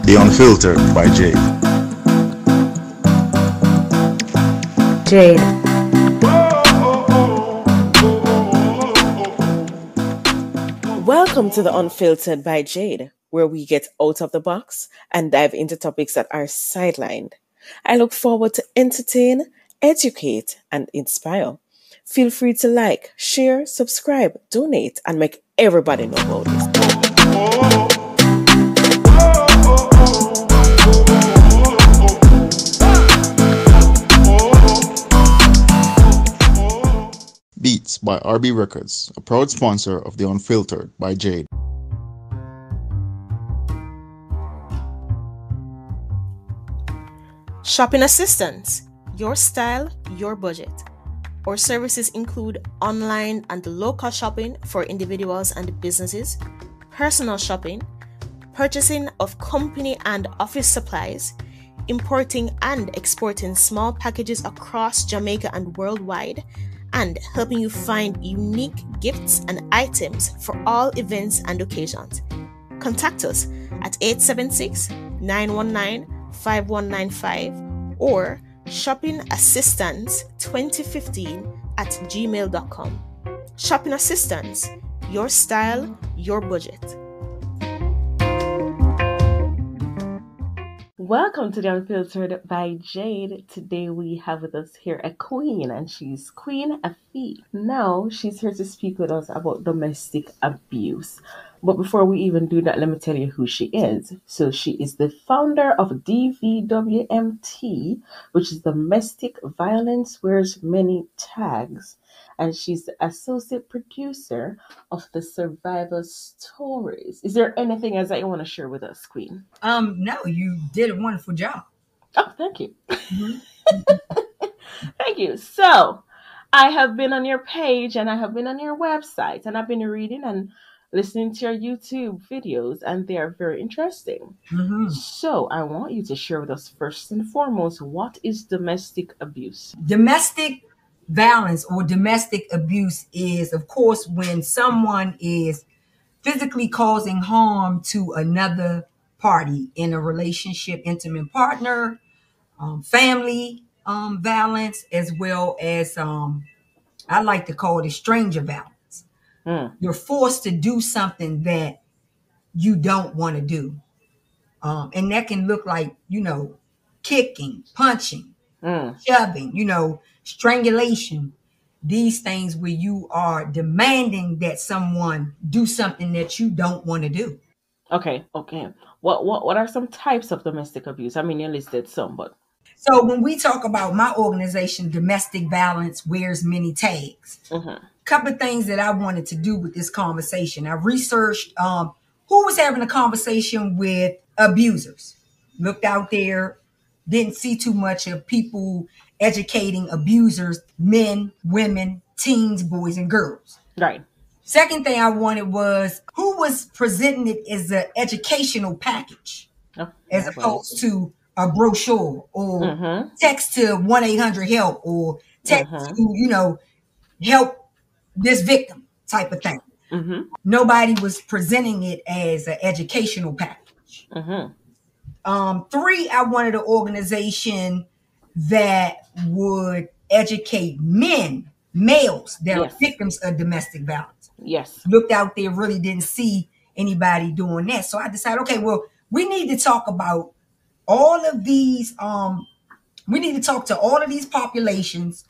The Unfiltered by Jade. Jade. Welcome to The Unfiltered by Jade, where we get out of the box and dive into topics that are sidelined. I look forward to entertain, educate, and inspire. Feel free to like, share, subscribe, donate, and make everybody know about this. Beats by RB Records, a proud sponsor of The Unfiltered by Jade. Shopping assistance, your style, your budget. Our services include online and local shopping for individuals and businesses, personal shopping, purchasing of company and office supplies, importing and exporting small packages across Jamaica and worldwide, and helping you find unique gifts and items for all events and occasions. Contact us at 876-919-5195 or shoppingassistance2015@gmail.com. Shopping Assistance, your style, your budget. Welcome to The Unfiltered by Jade. Today we have with us here a queen, and she's Queen Afi. Now she's here to speak with us about domestic abuse. But before we even do that, let me tell you who she is. So she is the founder of DVWMT, which is Domestic Violence Wears Many Tags. And she's the associate producer of the Survivor Stories. Is there anything else that you want to share with us, Queen? No, you did a wonderful job. Oh, thank you. Mm-hmm. Thank you. So I have been on your page and I have been on your website and I've been reading and listening to your YouTube videos, and they are very interesting. Mm-hmm. So I want you to share with us first and foremost, what is domestic abuse? Domestic violence or domestic abuse is, of course, when someone is physically causing harm to another party in a relationship, intimate partner, family violence, as well as I like to call it stranger violence. You're forced to do something that you don't want to do. And that can look like, kicking, punching, shoving, strangulation. These things where you are demanding that someone do something that you don't want to do. Okay. What are some types of domestic abuse? I mean, you listed some, but. So when we talk about my organization, Domestic Violence Wears Many Tags, couple of things that I wanted to do with this conversation. I researched who was having a conversation with abusers. Looked out there, didn't see too much of people educating abusers, men, women, teens, boys, and girls. Right. Second thing I wanted was who was presenting it as an educational package, as opposed to a brochure or text to 1-800-HELP or text to, help this victim type of thing. Nobody was presenting it as an educational package. 3, I wanted an organization that would educate males that are victims of domestic violence. Yes. Looked out there, really didn't see anybody doing that. So I decided, okay, well, we need to talk about all of these. We need to talk to all of these populations,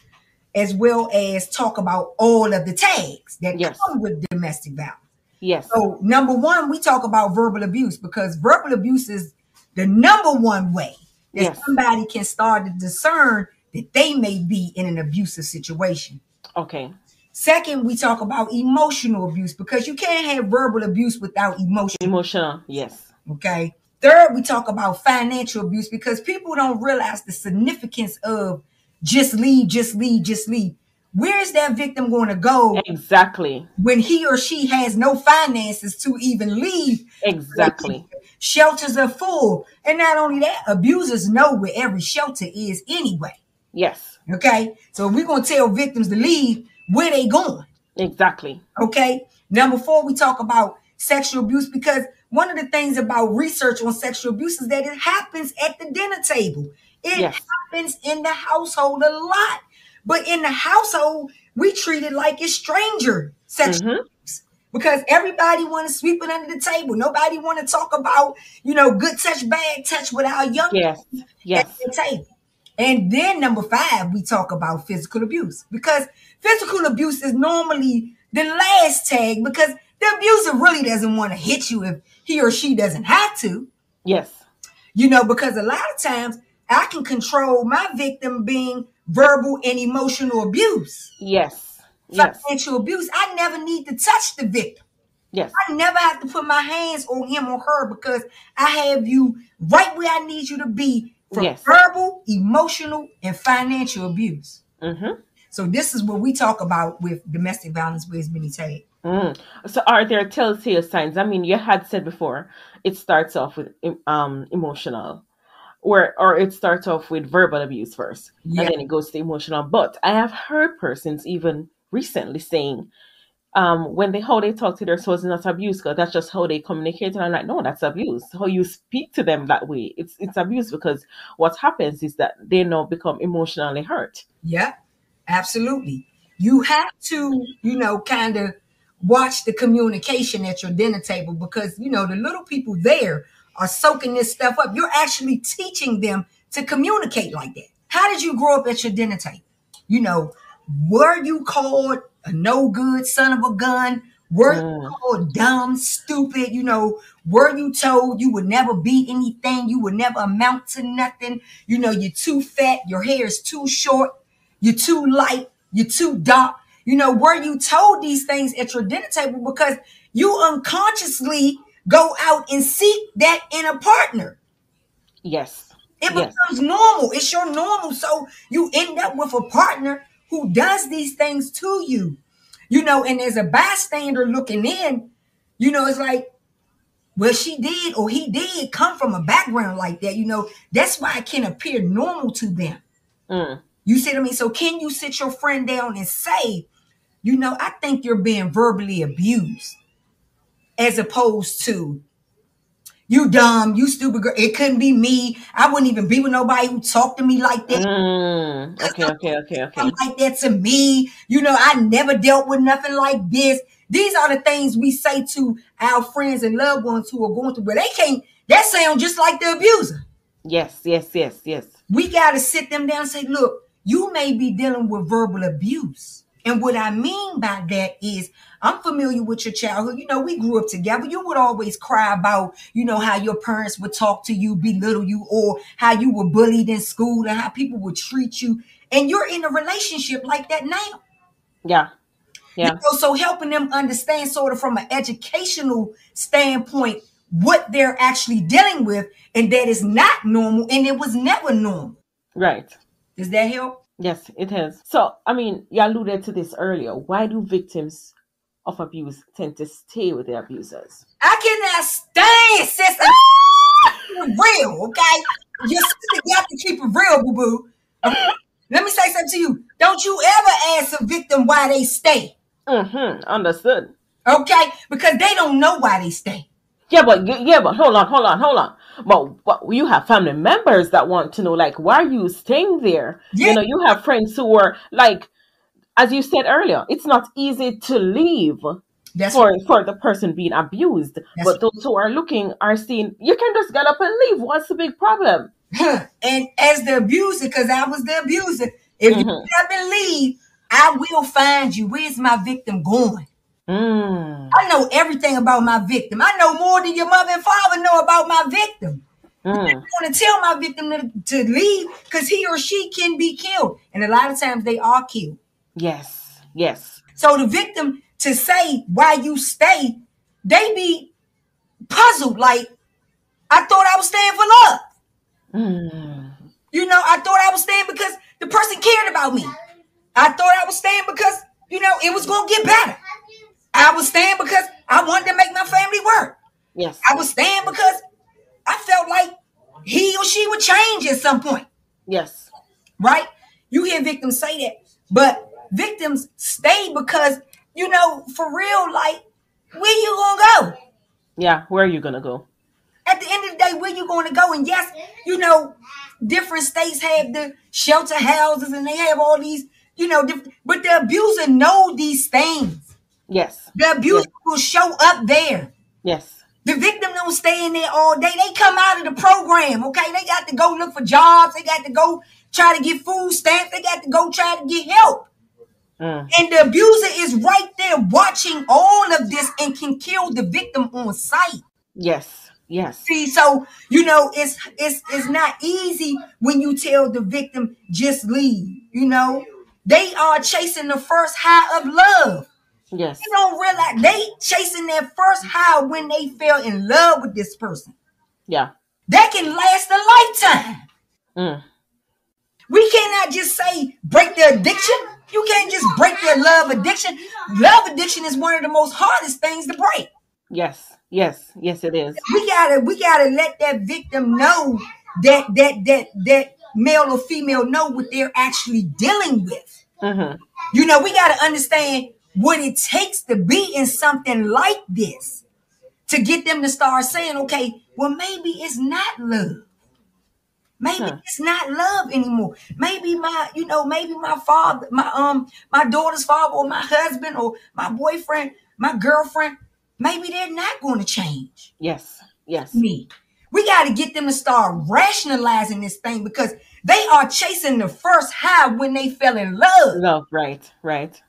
as well as talk about all of the tags that come with domestic violence. Yes. So number one, we talk about verbal abuse, because verbal abuse is the number one way that somebody can start to discern that they may be in an abusive situation. Okay. Second, we talk about emotional abuse, because you can't have verbal abuse without emotion. Emotional, yes. Okay. Third, we talk about financial abuse, because people don't realize the significance of just leave. Where is that victim going to go? Exactly. When he or she has no finances to even leave. Exactly. Shelters are full. And not only that, abusers know where every shelter is anyway. Yes. Okay. So we're going to tell victims to leave, where they going. Exactly. Okay. Number 4, we talk about sexual abuse, because one of the things about research on sexual abuse is that it happens at the dinner table. It happens in the household a lot. But in the household, we treat it like it's stranger sexual abuse. Because everybody want to sweep it under the table. Nobody want to talk about, good touch, bad touch with our young people at the table. And then number 5, we talk about physical abuse, because physical abuse is normally the last tag, because the abuser really doesn't want to hit you if he or she doesn't have to. Yes. Because a lot of times I can control my victim being verbal and emotional abuse. Yes. Financial abuse. I never need to touch the victim. Yes. I never have to put my hands on him or her, because I have you right where I need you to be from verbal, emotional, and financial abuse. So this is what we talk about with domestic violence wears many tags. So are there telltale signs? I mean, you had said before, it starts off with emotional, or it starts off with verbal abuse first, and then it goes to emotional. But I have heard persons even recently saying, how they talk to their spouse is not abuse, because that's just how they communicate. And I'm like, no, that's abuse. How you speak to them that way, it's abuse, because what happens is that they now become emotionally hurt. Yeah, absolutely. You have to, kind of watch the communication at your dinner table, because, the little people there are soaking this stuff up. You're actually teaching them to communicate like that. How did you grow up at your dinner table? Were you called a no good son of a gun? Were you called dumb, stupid? Were you told you would never be anything? You would never amount to nothing? You're too fat. Your hair is too short. You're too light. You're too dark. Were you told these things at your dinner table, because you unconsciously go out and seek that in a partner? Yes. It becomes normal. It's your normal. So you end up with a partner who does these things to you, and as a bystander looking in, it's like, well, she did or he did come from a background like that. That's why it can appear normal to them. You see what I mean? So can you sit your friend down and say, I think you're being verbally abused, as opposed to, you dumb, you stupid girl. It couldn't be me. I wouldn't even be with nobody who talked to me like that. Okay. Like that to me. I never dealt with nothing like this. These are the things we say to our friends and loved ones who are going through, but that sounds just like the abuser. Yes. We got to sit them down and say, look, you may be dealing with verbal abuse. And what I mean by that is, I'm familiar with your childhood. We grew up together. You would always cry about, how your parents would talk to you, belittle you, or how you were bullied in school and how people would treat you. And you're in a relationship like that now. Yeah. So helping them understand sort of from an educational standpoint what they're actually dealing with, and that is not normal, and it was never normal. Right. Does that help? Yes, it has. So, I mean, you alluded to this earlier. Why do victims of abuse tend to stay with their abusers? I cannot stand, sister. Real, okay? Your sister got to keep it real, boo-boo. Let me say something to you. Don't you ever ask a victim why they stay. Understood. Okay? Because they don't know why they stay. Yeah, but hold on. But you have family members that want to know, like, why are you staying there? Yeah. You have friends who are like, as you said earlier, it's not easy to leave for the person being abused. But those who are looking are seeing, you can just get up and leave. What's the big problem? And as the abuser, because I was the abuser, if you get up and leave, I will find you. Where's my victim going? I know everything about my victim. I know more than your mother and father know about my victim. I don't want to tell my victim to leave, because he or she can be killed. And a lot of times they are killed. Yes. So the victim, to say why you stay, they be puzzled. Like, I thought I was staying for love. I thought I was staying because the person cared about me. I thought I was staying because, it was going to get better. I was staying because I wanted to make my family work. Yes. I was staying because I felt like he or she would change at some point. Yes. Right? You hear victims say that, but victims stay because, for real, like, where you gonna go? Yeah, where are you gonna go? At the end of the day, where you going to go? And yes, you know, different states have the shelter houses and they have all these, you know, but the abuser know these things. Yes. The abuser will show up there. Yes. The victim don't stay in there all day. They come out of the program, okay? They got to go look for jobs. They got to go try to get food stamps. They got to go try to get help. And the abuser is right there watching all of this and can kill the victim on sight. Yes. Yes. See, so you know it's not easy when you tell the victim just leave. You know, they are chasing the first high of love. Yes. You don't realize they chasing their first high when they fell in love with this person. Yeah. That can last a lifetime. We cannot just say break the addiction. You can't just break their love addiction. Love addiction is one of the most hardest things to break. Yes. Yes. Yes, it is. We gotta let that victim know that male or female know what they're actually dealing with. You know, we gotta understand what it takes to be in something like this to get them to start saying, okay, well, maybe it's not love. Maybe it's not love anymore. Maybe maybe my father, my daughter's father, or my husband, or my boyfriend, my girlfriend, maybe they're not going to change. Yes. Yes. Me. We got to get them to start rationalizing this thing because they are chasing the first high when they fell in love. Love, right, right.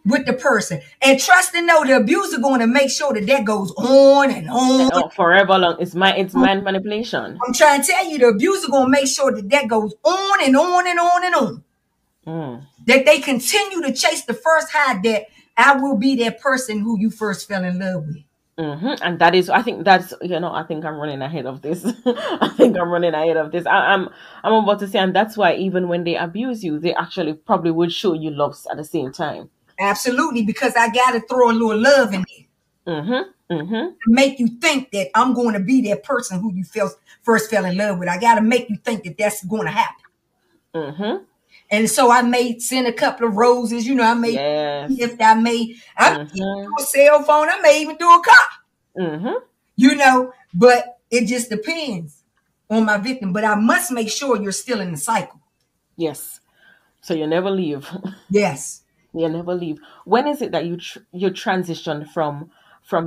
With the person. And trust and know the abuser going to make sure that goes on and on. Oh, forever long. It's mind manipulation. I'm trying to tell you, the abuser going to make sure that goes on and on and on and on. That they continue to chase the first high, that I will be that person who you first fell in love with. And that is, I think that's, I think I'm running ahead of this. I'm about to say, and that's why even when they abuse you, they actually probably would show you love at the same time. Absolutely, because I got to throw a little love in there. To make you think that I'm going to be that person who you first fell in love with. I got to make you think that that's going to happen. And so I may send a couple of roses. I may gift. I may do a cell phone. I may even do a car. But it just depends on my victim. But I must make sure you're still in the cycle. Yes. So you never leave. Yes. You never leave. When is it that you transition from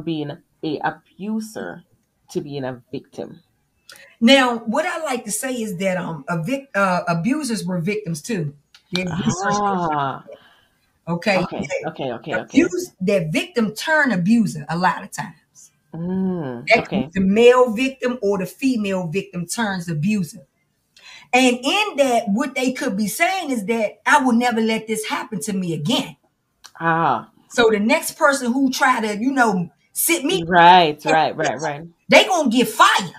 being a abuser to being a victim? Now, what I like to say is that abusers were victims too. Okay. That victim turn abuser a lot of times. The male victim or the female victim turns abuser. And in that, what they could be saying is that I will never let this happen to me again. So the next person who try to, sit me. Right. They gonna get fire.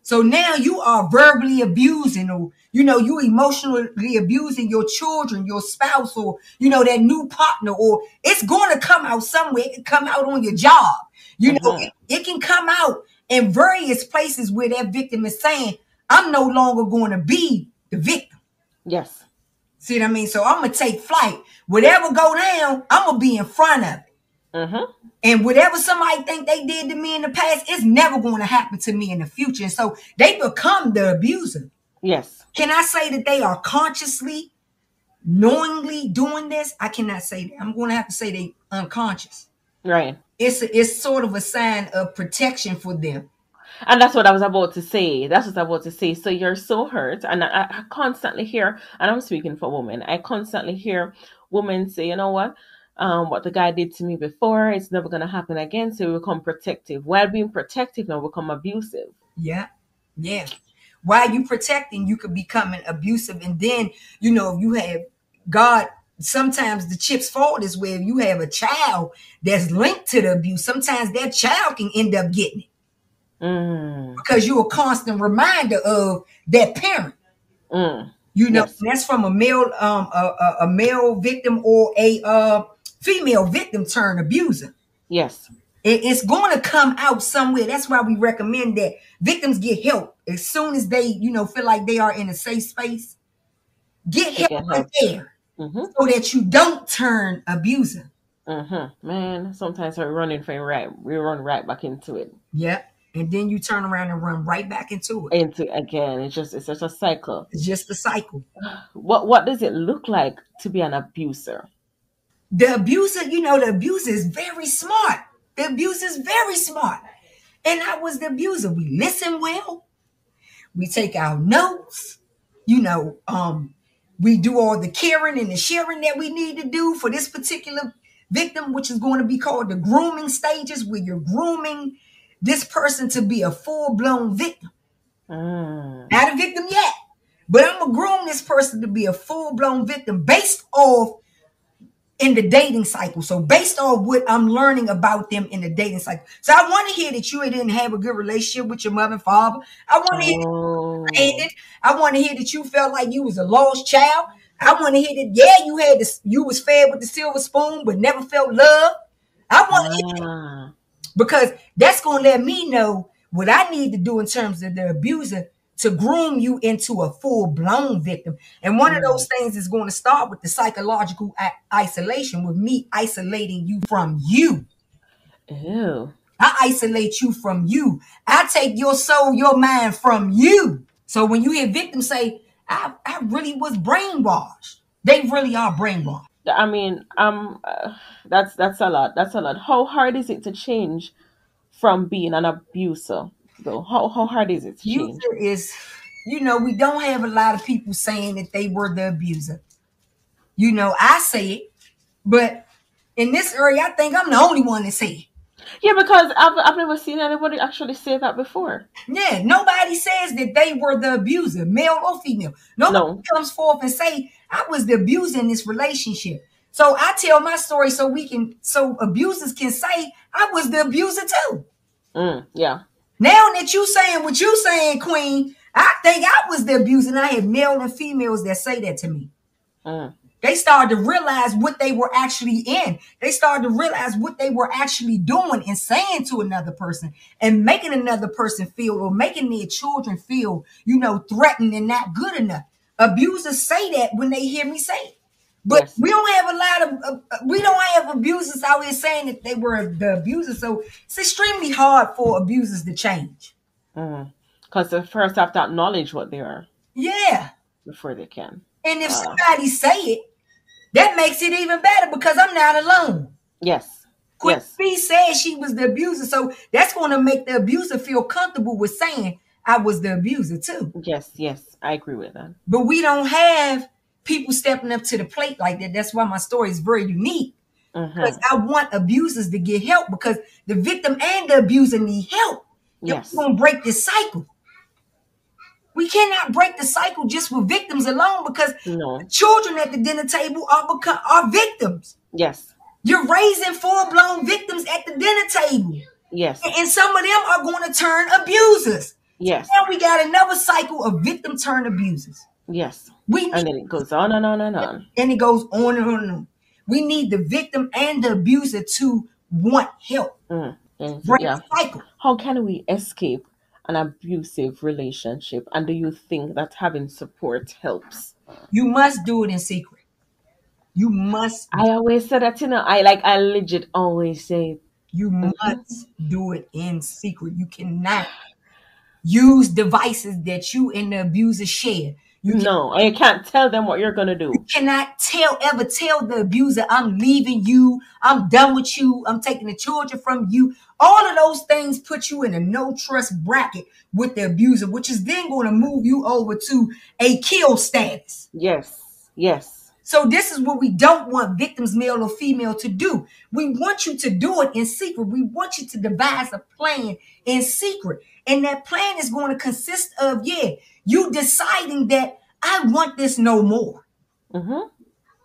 So now you are verbally abusing, or, you emotionally abusing your children, your spouse, or, that new partner, or it's going to come out somewhere. It can come out on your job. It can come out in various places where that victim is saying, I'm no longer going to be the victim. Yes. See what I mean? So I'm going to take flight. Whatever go down, I'm going to be in front of it. And whatever somebody think they did to me in the past, it's never going to happen to me in the future. And so they become the abuser. Yes. Can I say that they are consciously, knowingly doing this? I cannot say that. I'm going to have to say they unconscious. Right. It's sort of a sign of protection for them. And that's what I was about to say. So you're so hurt. And I constantly hear, and I'm speaking for women, I constantly hear women say, you know what the guy did to me before, it's never going to happen again. So we become protective. While being protective, now become abusive. Yeah. While you protecting, you could become abusive. And then, if you have God, sometimes the chips fall this way. If you have a child that's linked to the abuse, sometimes that child can end up getting it. Because you're a constant reminder of that parent. That's from a male victim or a female victim turn abuser. Yes. It's going to come out somewhere. That's why we recommend that victims get help as soon as they, feel like they are in a safe space. Get help right there so that you don't turn abuser. Man, sometimes we're running from right. We run right back into it. Yep. And then you turn around and run right back into it. Into again. It's just a cycle. It's just a cycle. What does it look like to be an abuser? The abuser, the abuser is very smart. The abuser is very smart. And I was the abuser. We listen well. We take our notes. We do all the caring and the sharing that we need to do for this particular victim, which is going to be called the grooming stages, where you're grooming this person to be a full-blown victim. Not a victim yet, but I'm going to groom this person to be a full-blown victim based off in the dating cycle. So based on what I'm learning about them in the dating cycle. So I want to hear that you didn't have a good relationship with your mother and father. I want to hear that you ended. I want to hear that you felt like you was a lost child. I want to hear that, you was fed with the silver spoon, but never felt love. I want to hear that, because that's going to let me know what I need to do in terms of the abuser to groom you into a full-blown victim. And one of those things is going to start with the psychological isolation, with me isolating you from you. Ew. I isolate you from you. I take your soul, your mind from you. So when you hear victims say, I really was brainwashed, they really are brainwashed. I mean, that's a lot. That's a lot. How hard is it to change from being an abuser, though? How hard is it to change? Abuser is, we don't have a lot of people saying that they were the abuser. I say it, but in this area, I think I'm the only one that say it. Yeah, because I've never seen anybody actually say that before. Yeah, nobody says that they were the abuser, male or female. Nobody comes forth and say, I was the abuser in this relationship. So I tell my story so abusers can say, I was the abuser too. Yeah. Now that you saying what you saying, Queen, I think I was the abuser, and I have male and females that say that to me. They started to realize what they were actually in. They started to realize what they were actually doing and saying to another person and making another person feel, or making their children feel, threatened and not good enough. Abusers say that when they hear me say it. But we don't have abusers out here saying that they were the abusers. So it's extremely hard for abusers to change. Because they first have to acknowledge what they are. Yeah. Before they can. And if somebody say it, that makes it even better, because I'm not alone. Yes. Queen B said she was the abuser. So that's going to make the abuser feel comfortable with saying I was the abuser too. Yes. I agree with that. But we don't have people stepping up to the plate like that. That's why my story is very unique. Because I want abusers to get help, because the victim and the abuser need help. Yes. We're going to break this cycle. We cannot break the cycle just with victims alone, because children at the dinner table are victims. Yes. You're raising full-blown victims at the dinner table. Yes. And some of them are going to turn abusers. Yes. So now we got another cycle of victim turn abusers. Yes. And then it goes on and on and on. And it goes on and on and on. We need the victim and the abuser to want help. Break the cycle. How can we escape an abusive relationship? And do you think that having support helps? You must do it in secret. You must. I always say that, I legit always say. You must do it in secret. You cannot use devices that you and the abuser share. You can't tell them what you're going to do. You cannot ever tell the abuser, I'm leaving you, I'm done with you, I'm taking the children from you. All of those things put you in a no trust bracket with the abuser, which is then going to move you over to a kill status. Yes. So this is what we don't want victims, male or female, to do. We want you to do it in secret. We want you to devise a plan in secret. And that plan is going to consist of, you deciding that I want this no more.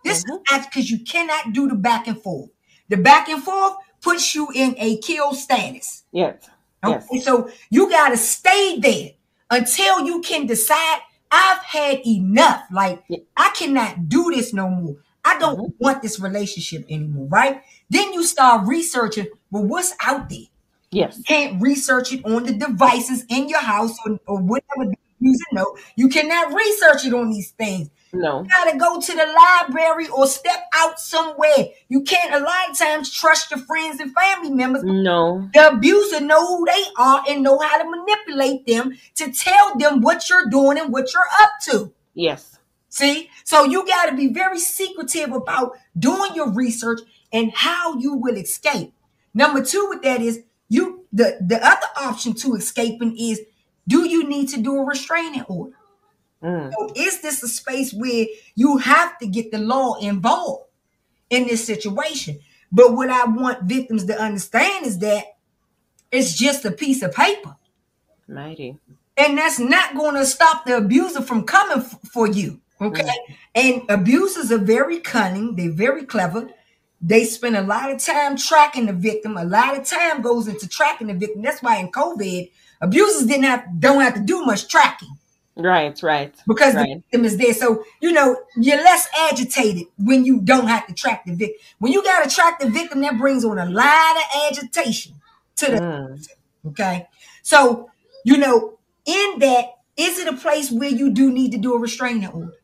This is because you cannot do the back and forth. The back and forth puts you in a kill status. Yes. Okay, so you got to stay there until you can decide, I've had enough. I cannot do this no more. I don't want this relationship anymore, right? Then you start researching, well, what's out there? Yes. You can't research it on the devices in your house or whatever you know. You cannot research it on these things. No. You gotta go to the library or step out somewhere. You can't a lot of times trust your friends and family members. No. The abuser know who they are and know how to manipulate them to tell them what you're doing and what you're up to. Yes. See? So you got to be very secretive about doing your research and how you will escape. Number 2 with that is the other option to escaping is, do you need to do a restraining order? So is this a space where you have to get the law involved in this situation? But what I want victims to understand is that it's just a piece of paper. Mighty. And that's not going to stop the abuser from coming for you. Okay. And abusers are very cunning. They're very clever. They spend a lot of time tracking the victim. A lot of time goes into tracking the victim. That's why in COVID, abusers don't have to do much tracking. Right. Because the victim is there. So, you're less agitated when you don't have to track the victim. When you got to track the victim, that brings on a lot of agitation to the victim. Okay. So, in that, is it a place where you do need to do a restraining order?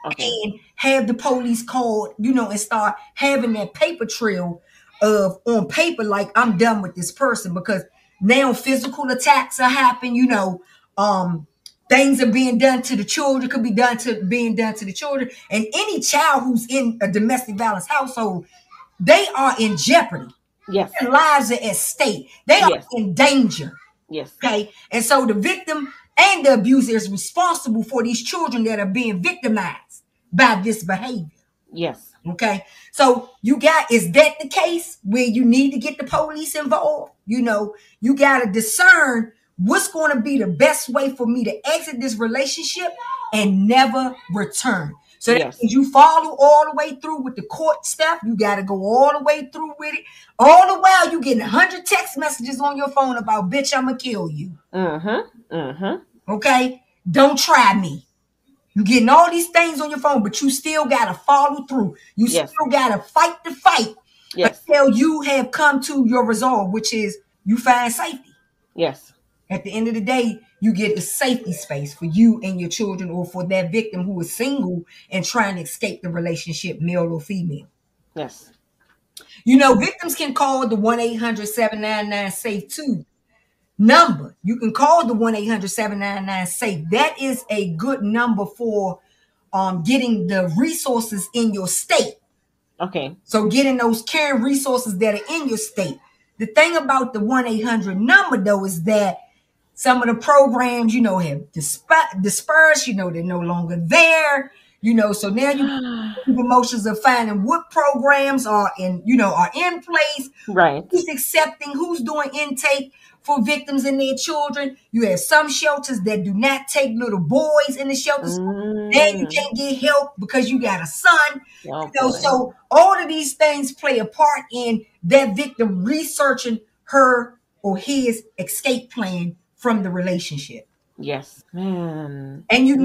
Okay. And have the police called, and start having that paper trail of on paper, like, I'm done with this person, because now physical attacks are happening, things are being done to the children, could be being done to the children. And any child who's in a domestic violence household, they are in jeopardy. Yes. Their lives are at stake. They are in danger. Yes. Okay. And so the victim and the abuser is responsible for these children that are being victimized by this behavior. Yes. Okay. So is that the case where you need to get the police involved? You got to discern what's going to be the best way for me to exit this relationship and never return. So that means you follow all the way through with the court stuff. You got to go all the way through with it. All the while you getting 100 text messages on your phone about, bitch, I'm going to kill you. Okay? Don't try me. You getting all these things on your phone, but you still got to follow through. You still got to fight the fight until you have come to your resolve, which is you find safety. Yes. At the end of the day, you get a safety space for you and your children, or for that victim who is single and trying to escape the relationship, male or female. Yes. Victims can call the 1-800-799-SAFE-2 number. You can call the 1-800-799-SAFE. That is a good number for getting the resources in your state. Okay. So getting those caring resources that are in your state. The thing about the 1-800 number, though, is that some of the programs, have dispersed, they're no longer there, so now promotions of finding what programs are in place. Right. Who's accepting, who's doing intake for victims and their children. You have some shelters that do not take little boys in the shelters. Then you can't get help because you got a son. So all of these things play a part in that victim researching her or his escape plan from the relationship. Yes. Man. And you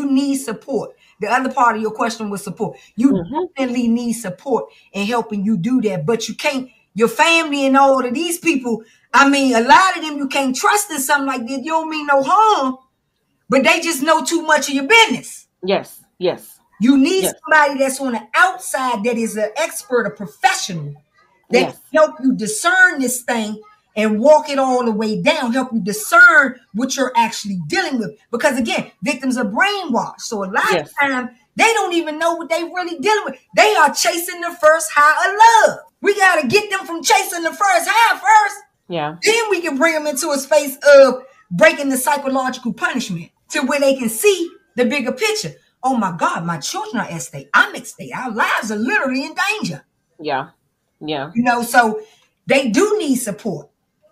need support. The other part of your question was support. You definitely need support in helping you do that. But you can't, your family and all of these people, a lot of them you can't trust in something like this. You don't mean no harm, but they just know too much of your business. Yes. You need somebody that's on the outside that is an expert, a professional, that can help you discern this thing and walk it all the way down, help you discern what you're actually dealing with. Because again, victims are brainwashed. So a lot of time, they don't even know what they really dealing with. They are chasing the first high of love. We got to get them from chasing the first high first. Yeah. Then we can bring them into a space of breaking the psychological punishment to where they can see the bigger picture. Oh my God, my children are at stake. I'm at stake. Our lives are literally in danger. Yeah. So they do need support.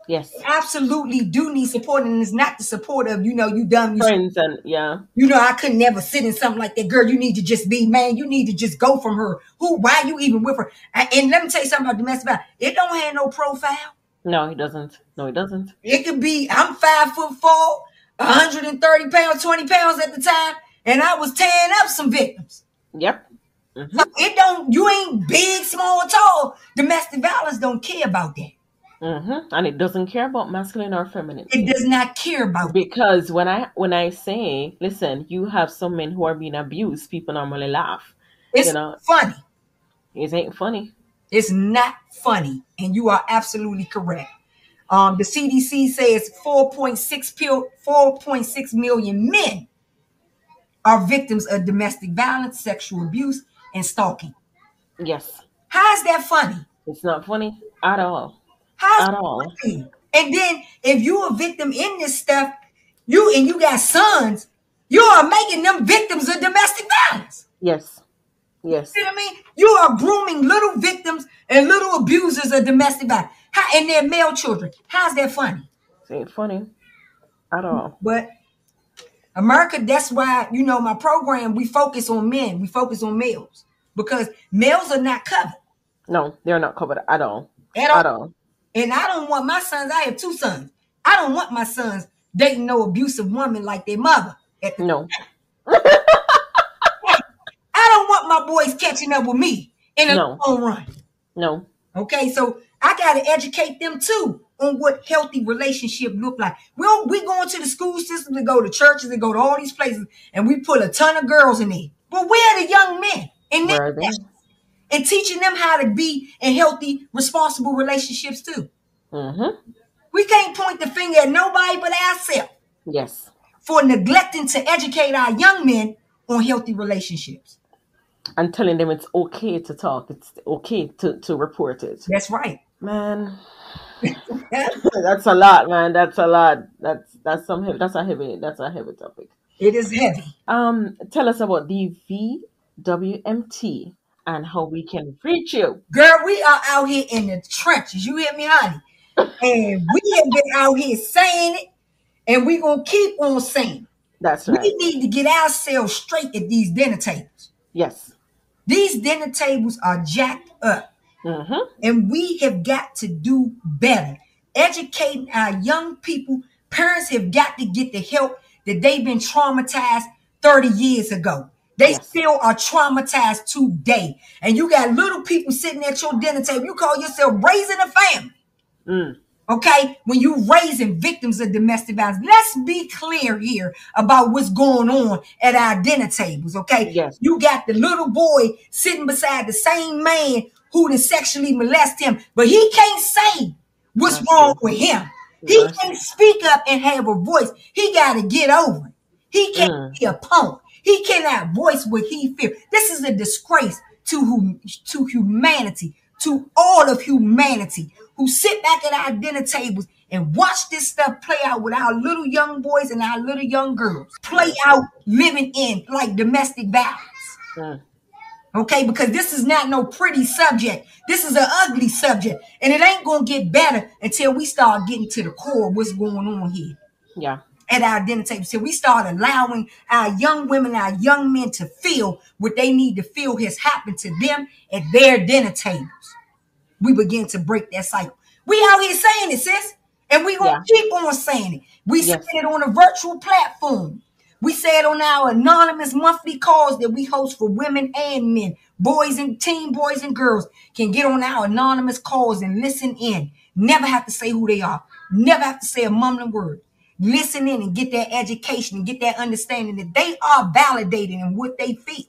Yes. They absolutely do need support. And it's not the support of, you dumb. Friends and I could never sit in something like that. Girl, you need to just be, man, you need to just go from her. Why you even with her? And let me tell you something about domestic violence. It don't have no profile. No, it doesn't. It could be, I'm 5'4", 130 pounds, 20 pounds at the time. And I was tearing up some victims. Yep. So you ain't big, small, tall. Domestic violence don't care about that. And it doesn't care about masculine or feminine. It does not care about that. Because when I say, listen, you have some men who are being abused, people normally laugh. It's You know, funny. it ain't funny. It's not funny. And you are absolutely correct. The CDC says 4.6 million men are victims of domestic violence, sexual abuse, and stalking. Yes. How is that funny? It's not funny at all. How's At that all. funny? And then if you're a victim in this stuff, you got sons, you are making them victims of domestic violence. Yes. Yes. You know what I mean? You are grooming little victims and little abusers of domestic violence. And they're male children. How's that funny? It ain't funny at all. But America, that's why, my program, we focus on men. We focus on males. Because males are not covered. No, they're not covered at all. At all. And I don't want my sons, I have 2 sons. I don't want my sons dating no abusive woman like their mother. No. I don't want my boys catching up with me in a long run. No. Okay, so I got to educate them too on what healthy relationship look like. We going to the school system, to go to churches, and go to all these places, and we put a ton of girls in there. But where are the young men? Where are they? And teaching them how to be in healthy, responsible relationships too. We can't point the finger at nobody but ourselves. Yes. For neglecting to educate our young men on healthy relationships. And telling them it's okay to talk. It's okay to report it. That's right. Man. That's a lot, man. That's a lot. That's a heavy topic. It is heavy. Tell us about DVWMT and how we can reach you. Girl, we are out here in the trenches. You hear me, honey? And we have been out here saying it, and we're going to keep on saying it. That's right. We need to get ourselves straight at these dinner tables. Yes. These dinner tables are jacked up. And we have got to do better. Educating our young people. Parents have got to get the help that they've been traumatized 30 years ago. They still are traumatized today. And you got little people sitting at your dinner table. You call yourself raising a family. Okay? When you raising victims of domestic violence. Let's be clear here about what's going on at our dinner tables. Okay? Yes. You got the little boy sitting beside the same man who done sexually molested him. But he can't say what's wrong with him. He can't speak up and have a voice. He got to get over it. He can't be a punk. He cannot voice what he feels. This is a disgrace to humanity, to all of humanity, who sit back at our dinner tables and watch this stuff play out with our little young boys and our little young girls. Play out living in like domestic violence. Okay, because this is not no pretty subject. This is an ugly subject. And it ain't going to get better until we start getting to the core of what's going on here. Yeah. At our dinner table. So we start allowing our young women, our young men to feel what they need to feel has happened to them at their dinner tables. We begin to break that cycle. We out here saying it, sis. And we going to keep on saying it. We say it on a virtual platform. We say it on our anonymous monthly calls that we host for women and men. Boys and teen boys and girls can get on our anonymous calls and listen in. Never have to say who they are. Never have to say a mumbling word. Listen in and get that education and get that understanding that they are validated in what they feel.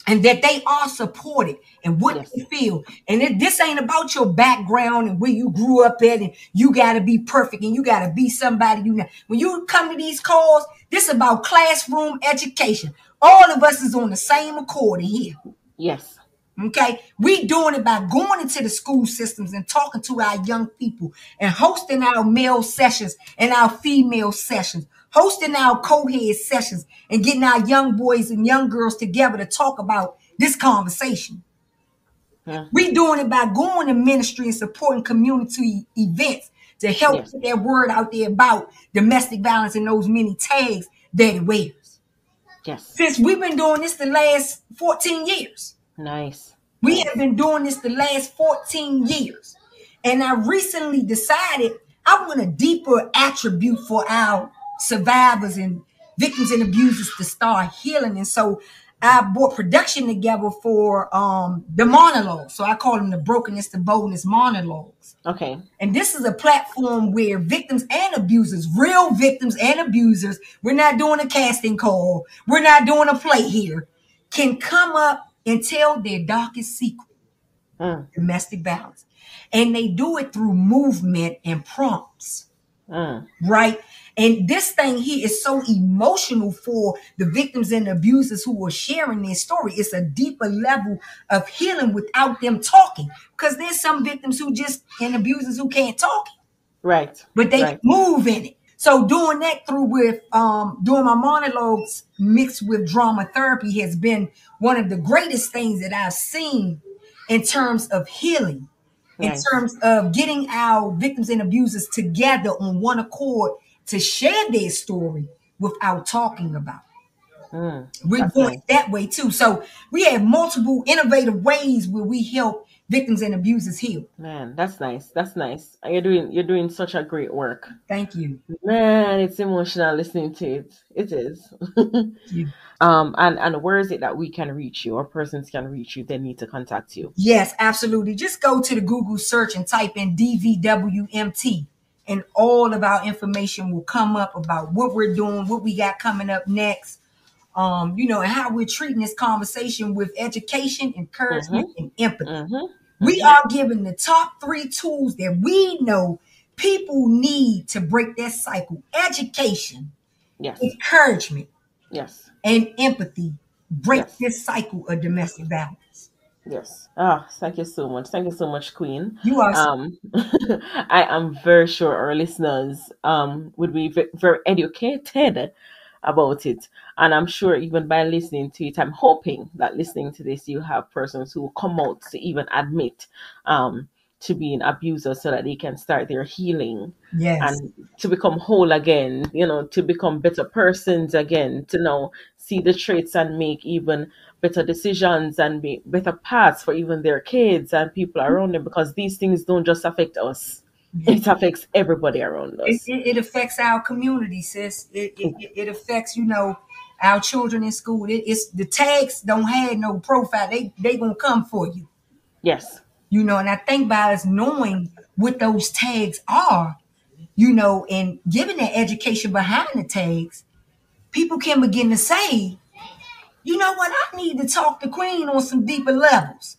And that they are supported in what they feel. And this ain't about your background and where you grew up at and you got to be perfect and you got to be somebody you know. When you come to these calls, this is about classroom education. All of us is on the same accord in here. Yes. Okay, we doing it by going into the school systems and talking to our young people and hosting our male sessions and our female sessions, hosting our co-head sessions and getting our young boys and young girls together to talk about this conversation. We doing it by going to ministry and supporting community events to help get that word out there about domestic violence and those many tags that it wears. Yes. Since we've been doing this the last 14 years. Nice. We have been doing this the last 14 years. And I recently decided I want a deeper attribute for our survivors and victims and abusers to start healing. And so I brought production together for the monologues. So I call them the Brokenness, the Boldness monologues. Okay. And this is a platform where victims and abusers, real victims and abusers, we're not doing a casting call, we're not doing a play here, can come up and tell their darkest secret, domestic violence. And they do it through movement and prompts, right? And this thing here is so emotional for the victims and abusers who are sharing their story. It's a deeper level of healing without them talking. Because there's some victims who just, and abusers who can't talk. Right. But they move in it. So doing that doing my monologues mixed with drama therapy has been one of the greatest things that I've seen in terms of healing, in terms of getting our victims and abusers together on one accord to share their story without talking about it. We're going that way too. So we have multiple innovative ways where we help victims and abusers heal. Man, that's nice. That's nice. You're doing such a great work. Thank you. Man, it's emotional listening to it. It is. And where is it that we can reach you or persons can reach you? They need to contact you. Yes, absolutely. Just go to the Google search and type in DVWMT. And all of our information will come up about what we're doing, what we got coming up next, and how we're treating this conversation with education, encouragement, and empathy. We are giving the top 3 tools that we know people need to break that cycle. Education, encouragement, and empathy. Break this cycle of domestic violence. Yes. Thank you so much. Thank you so much, Queen. You are. I am very sure our listeners would be very educated about it. And I'm sure even by listening to it, I'm hoping that listening to this, you have persons who will come out to even admit to being abusers so that they can start their healing and to become whole again, to become better persons again, to now see the traits and make even better decisions and be better paths for even their kids and people around them, because these things don't just affect us. It affects everybody around us. It affects our community, sis. It affects, our children in school. It's the tags don't have no profile. They gonna come for you. Yes. And I think by us knowing what those tags are, and giving that education behind the tags, people can begin to say, you know what, I need to talk to Queen on some deeper levels.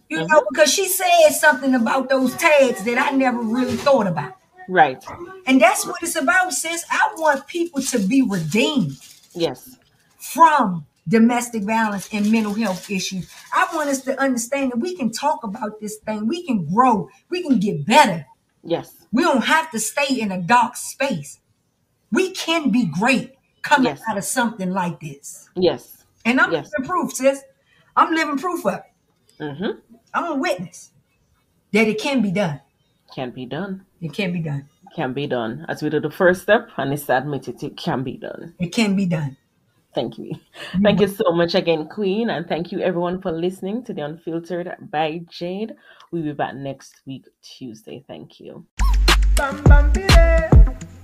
Because she said something about those tags that I never really thought about. Right. And that's what it's about, sis. I want people to be redeemed. Yes. From domestic violence and mental health issues. I want us to understand that we can talk about this thing. We can grow. We can get better. Yes. We don't have to stay in a dark space. We can be great coming out of something like this. Yes. And I'm living proof, sis. I'm living proof of it. I'm a witness that it can be done. Can be done. It can be done. Can be done. As we do the first step, and it's admitted it can be done. It can be done. Thank you. Thank you so much again, Queen. And thank you everyone for listening to The Unfiltered by Jade. We'll be back next week, Tuesday. Thank you. Bam, bam, bam,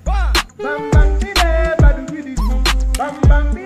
bam, bam, bam, bam, bam, bam, bam, bam,